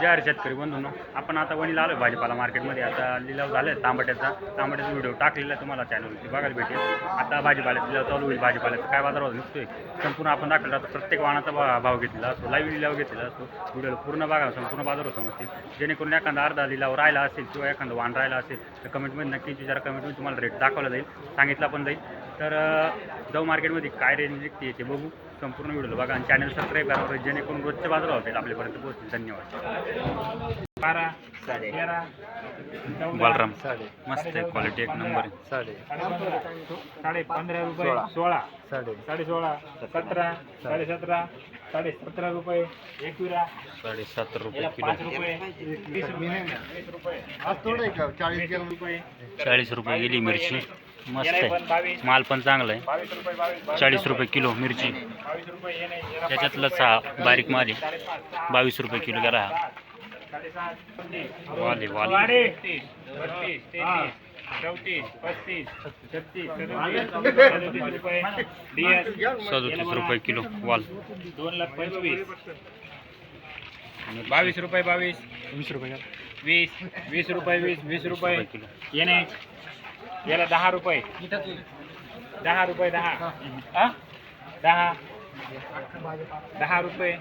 जय हरी शेतकरी बंधूंनो, आपण आता वणीला आलो भाजीपाला मार्केटमध्ये. आता लिलाव झाला आहे तांबट्याचा व्हिडिओ टाकलेला आहे तुम्हाला चॅनलवरती बघायला भेटेल. आता भाजीपाल्याचा लिलाव चालू होईल. भाजीपाल्याचा काय बाजारभाव निघतोय संपूर्ण आपण दाखवला. आता प्रत्येक वाहनाचा भाव घेतलेला असतो, लाईव्ह लिलाव घेतलेला असतो. व्हिडिओला पूर्ण बघा, संपूर्ण बाजारभाव समजतील. जेणेकरून एखादा अर्धा लिलाव राहिला असेल किंवा एखादं वाहन राहिला असेल तर कमेंटमध्ये नक्कीच विचारा. कमेंटमध्ये तुम्हाला रेट दाखवला जाईल, सांगितला पण जाईल. तर जाऊ मार्केटमध्ये काय रेंज निघते ते बघू. संपूर्ण व्हिडिओ बघा आणि चॅनल सबस्क्राईब करा जेणेकरून रोजचे बाजार होतील आपल्यापर्यंत पोहोचतील. धन्यवाद. 12, 13, बलराम मस्त आहे, क्वालिटी एक नंबर आहे. 15.5 रुपये, 16, 16.5, 17, 17.5, 17.5 रुपये, 21, 7.5 रुपये किलो, 5 रुपये, 20 रुपये, 40 रुपये गेली मिरची. मस्त आहे, माल पण चांगला आहे. 40 रुपये किलो मिरची. त्याच्यातलंच हा बारीक माल आहे, 22 रुपये किलो गेला हा. वाले वाले 32, 33, 34, 35, 36, 37 रुपये, 37 रुपये किलो वाल. 2,25,000, 22 रुपये, 20 रुपये, 20 रुपये, 20 रुपये किलो. येणे याला 10 रुपये, 10 रुपये, 10, 10 रुपये,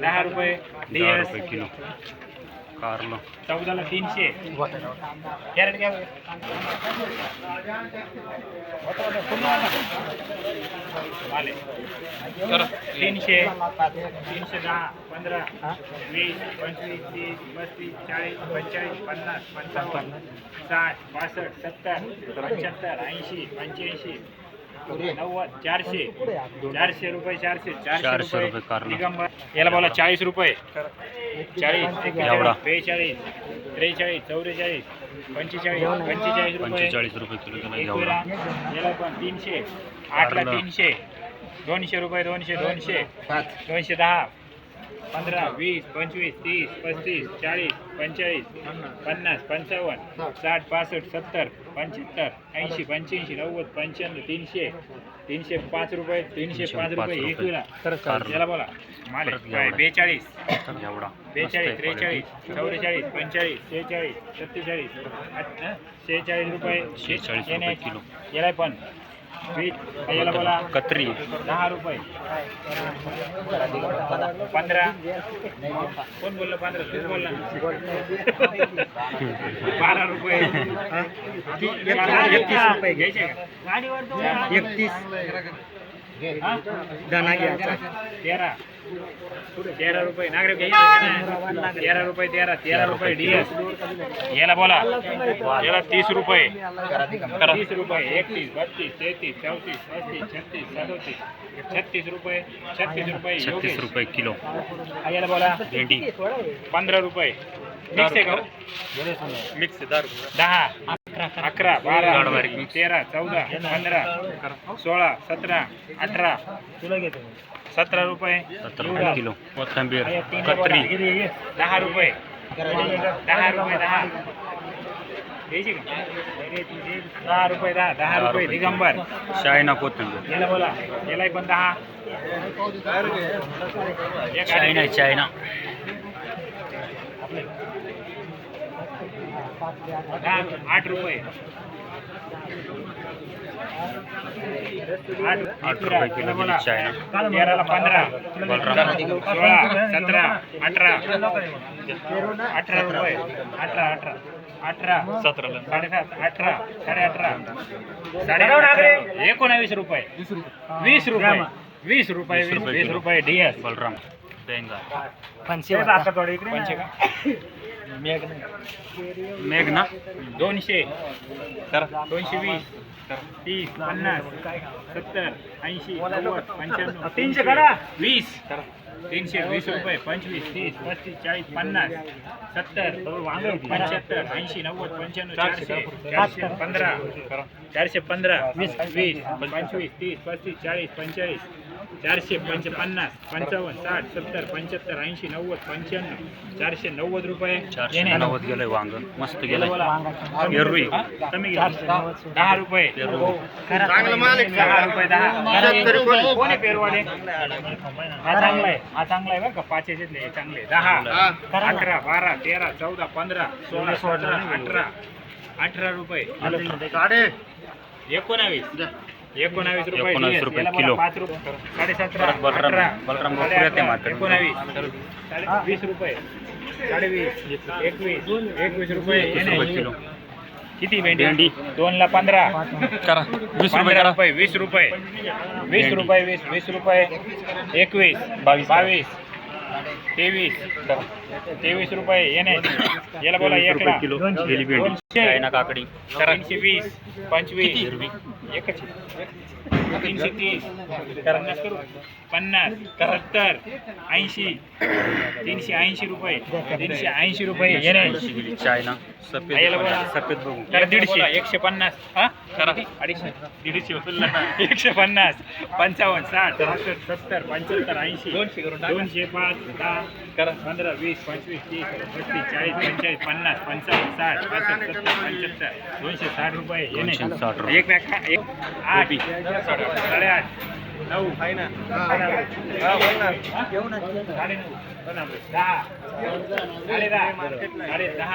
10 रुपये, 10 रुपये किलो. कारलं 14ला 300. कॅरेट घ्या. वाले 300, 310, 15, 20, 25, 30, 35, 40, 45, 50, 55, 60, 65, 70, 75, 80, 85, 90, 400, 400 रुपये, 400 रुपये कारलं. दिगंबर याला बोला 40 रुपये, 40, 41, 42, 43, 44, 45, 45 रुपये, 45 रुपये किलो गेला. एकविरा याला पण 300, 8ला 300, 200 रुपये, 200, 200, 210, 15, 20, 25, 30, 35, 40, 45, 50, 55, 60, 65, 70, 75, 80, 85, 90, 95, 300, 305 रुपये, 305 रुपये एकविरा. याला बोला माल 42, 42, 43, 44, 45, 46, 47, 46 रुपये, 46 रुपये किलो. याला पण याला बोला कत्री 10 रुपये, 15, कोण बोललं 15? तूच बोलला ना. 12 रुपये, 31 रुपये घ्यायचे का? 31 दाना घ्यायचा. 13 रुपये नागरे घ्यायचे. 13 रुपये, 13 रुपये DS. याला बोला याला 30 रुपये, 30 रुपये, 31, 32, 33, 34, 35, 36, 37, 36 रुपये, 36 रुपये, 36 रुपये किलो. याला बोला भेंडी 15 रुपये. मिक्स आहे का? मिक्स 10, 11, 12, 13, 14, 15, 16, 17, 18, 17 रुपये, 17 रुपये किलो. कोथिंबीर कत्री 10 रुपये, 10 रुपये, 10 घ्यायची का? 10 रुपये, 10 रुपये दिगंबर. चायना कोथिंबीर. याला बोला याला पण 10. चायना 8 रुपये, 8 रुपये किलो गेली चायना. 13ला 15, 16, 17, 18, 18 रुपये, 18, 17, 7.5, 18, 18, 19 रुपये, 20 रुपये, 20 रुपये, 20 रुपये DS. बलराम बेंगा मेघना 200, 220, 30, 50, 70, 80, 90, 95, 20, 320 रुपये, 25, 30, 35, 40, 50, 70, 75, 80, 90, 95, 400, 415, 415, 20, 25, 30, 35, 40, 45, 450 55 60 70 75 80 90 95 490 रुपये येणे. 490 गेलंय वांग मस्त गेलं गेलंय. बोला. पेरवी हा? कमी गेलं. 10 रुपये पेरवी. चांगलं माल 10 रुपये 10 कोण आहे पेरवाले? हा चांगला आहे, हा चांगला आहे बरं का, 5 याच्यातले हे चांगले. 10 11 12 13 14 15 16 17 18 18 रुपये 19 रुपये 19 रुपये किलो. 5 रुपये 17.5 परत बलराम भरपूर येते मार्केट. 19 20 रुपये 20 21 रुपये 20 रुपये किलो. किती भेंडी? भेंडी. 2 ला 15 करा 20 रुपये 15 करा. रुपये 20 रुपये 20 रुपये 20 रुपये 21 22 23 रुपये येणे. याला बोला 20 1 रुपये ला किलो गेली भेंडी. 200. चायना काकडी 320 25 हिरवी. एकच 330 50 करू 50 70 80 380 रुपये 380 रुपये येणे. गेली चायना सफेद याला बोला. सफेद बघू. करा 150 150 हा करा 250 150 55 60 65 70 75 80 200 5 10 करा 15 20 25 30 35 40 45 50 55 60 65 70 75 260 रुपये येणे. 260 रुपये. एक बॅग खा एक 8 8.5 9 आहे ना 10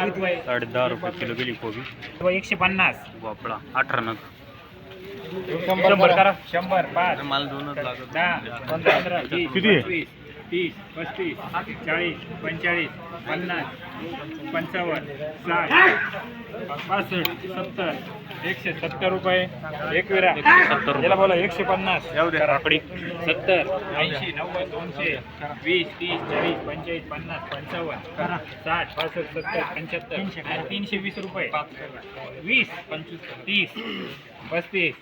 रुपये 10.5 रुपये किलो गेली कोबी. 150 वापळा 18 नग. 100 करा 100 5 मला दोनच लागत. 10 15 20 25 30 35 40 45 50 55 60 65 70 170 रुपये एक विरा 70 रुपये. याला बोला 150 काकडी 70 80 90 200 20 30 40 45 50 55 60 65 70 75 320 रुपये 20 25 30 35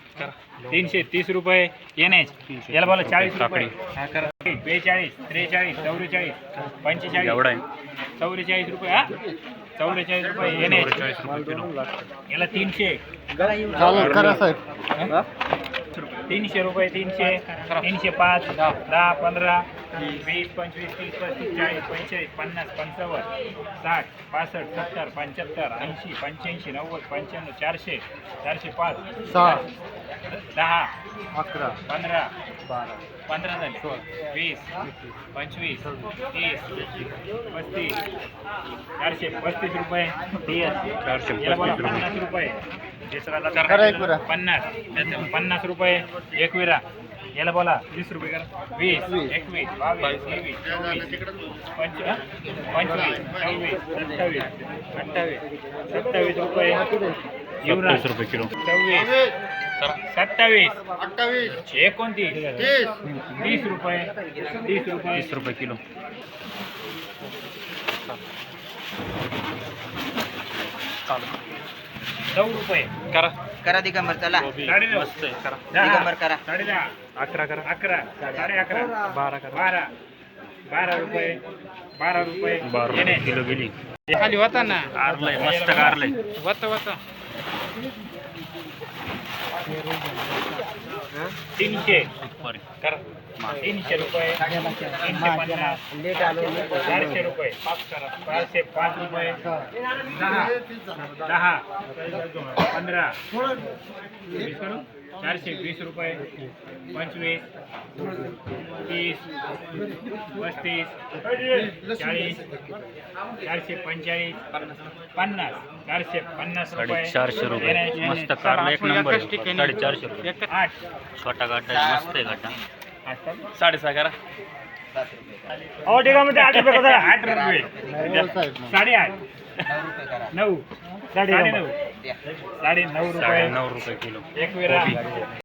330 रुपये येणे. याला बोला 40 रुपये 42 43 44 45 एवढा आहे. 44 रुपये हा 44 रुपये येणे. 44 रुपये किलो. याला 300 300 रुपये 300 305 10 15 20 25 30 35 40 45 50 55 60 65 70 75 80 85 90 95 400 405 10 11 15 15 झाले 20 25 30 35 435 रुपये 50 रुपये 50 रुपये एक विरा. याला बोला 20 रुपये करा 20 21 22 23 24 25 26 27 28 रुपये 27 रुपये किलो. 26 27 29 30 रुपये 30 रुपये किलो. नऊ रुपये करा दिगंबर चला 9.5 मस्त आहे. करा. दिगंबर करा 10.5 11 करा. 11 11.5 12 करा. 12 रुपये 12 रुपये 12 येणे. रुपये किलो गेली. खाली होता ना कारलंय मस्त कारलंय. होता 300 सुपर. करा 300 रुपये 350 400 रुपये 505 रुपये 10 15 420 रुपये 25 30 35 40 445 50 450 रुपये 450 रुपये. मस्त कारला एक नंबर आहे. 450 रुपये. 8 छोटा गाड्डा आहे, मस्त आहे गाड्डा. 6.5 करा हो ठीक आहे म्हणजे 8 रुपये करा 8 रुपये 8.5 9 9.5 9.5 रुपये 9.5 रुपये किलो. एक वेळा कोबी.